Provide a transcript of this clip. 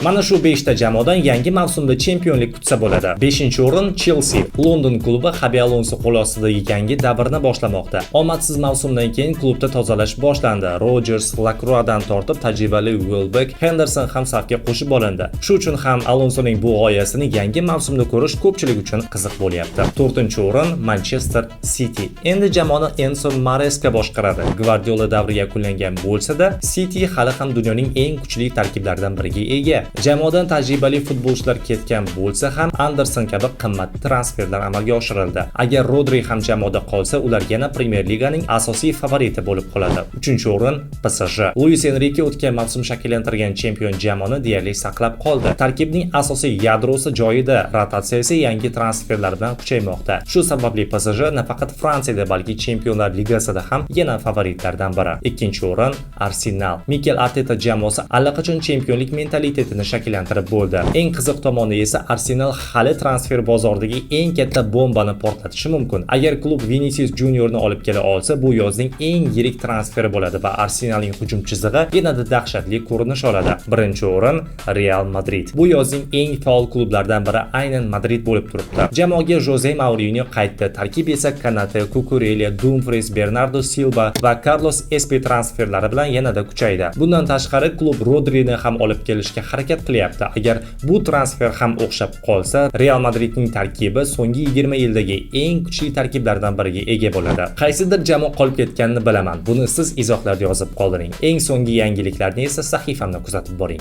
Mana shu 5 ta jamoadan yangi mavsumda chempionlik kutsa bo'ladi. 5-o'rin Chelsea. London klubi Xabi Alonso qo'l ostidagi yangi davrni boshlamoqda. Omadsiz mavsumdan keyin klubda tozalash boshlandi. Rodgers, Lacroixdan tortib tajribali Welbeck, Henderson ham safga qo'shib olindi. Shu uchun ham Alonsoning bu g'oyasini yangi mavsumda ko'rish ko'pchilik uchun qiziq bo'lyapti. 4-o'rin Manchester City. Endi jamoani Enzo Maresca boshqaradi. Guardiola davri yakunlangan bo'lsa-da, City hali ham dunyoning eng kuchli tarkiblaridan biriga ega. Jamoadan tajribali futbolchilar ketgan bo'lsa ham Anderson kabi qimmat transferlar amalga oshirildi. Agar Rodri ham jamoada qolsa, ular yana Premier Liganing asosiy favoriti bo'lib qoladi. 3-o'rin PSG. Luis Enrique o'tgan mavsum shakllantirgan chempion jamoani deyarli saqlab qoldi. Tarkibning asosiy yadrosi joyida, rotatsiya esa yangi transferlar bilan kuchaymoqda. Shu sababli PSG nafaqat Fransiyada, balki Chempionlar Ligasida ham yana favoritlardan biri. 2-o'rin Arsenal. Mikel Arteta jamoasi allaqachon chempionlik mentalitetini shakllantirib bo'ldi. Eng qiziq tomoni esa Arsenal hali transfer bozoridagi eng katta bombani portlatishi mumkin. Agar klub Vinicius Juniorni olib kela olsa, bu yozning eng yirik transferi bo'ladi va Arsenalning hujum chizig'i yanada dahshatli ko'rinish oladi. 1-o'rin Real Madrid. Bu yozning eng faol klublaridan biri aynan Madrid bo'lib turibdi. Jamoaga Jose Mourinho qaytdi. Tarkib esa Kanate, Cucurella, Dumfries, Bernardo Silva va Carlos Espe transferlari bilan yanada kuchaydi. Bundan tashqari klub Rodrini ham olib kelishga harakat qilyapti. Agar bu transfer ham o'xshab qolsa, Real Madridning tarkibi so'nggi 20 yildagi eng kuchli tarkiblardan biriga ega bo'ladi. Qaysidir jamoa qolib ketganini bilaman. Buni siz izohlarda yozib qoldiring. Eng so'nggi yangiliklarni esa sahifamda kuzatib boring.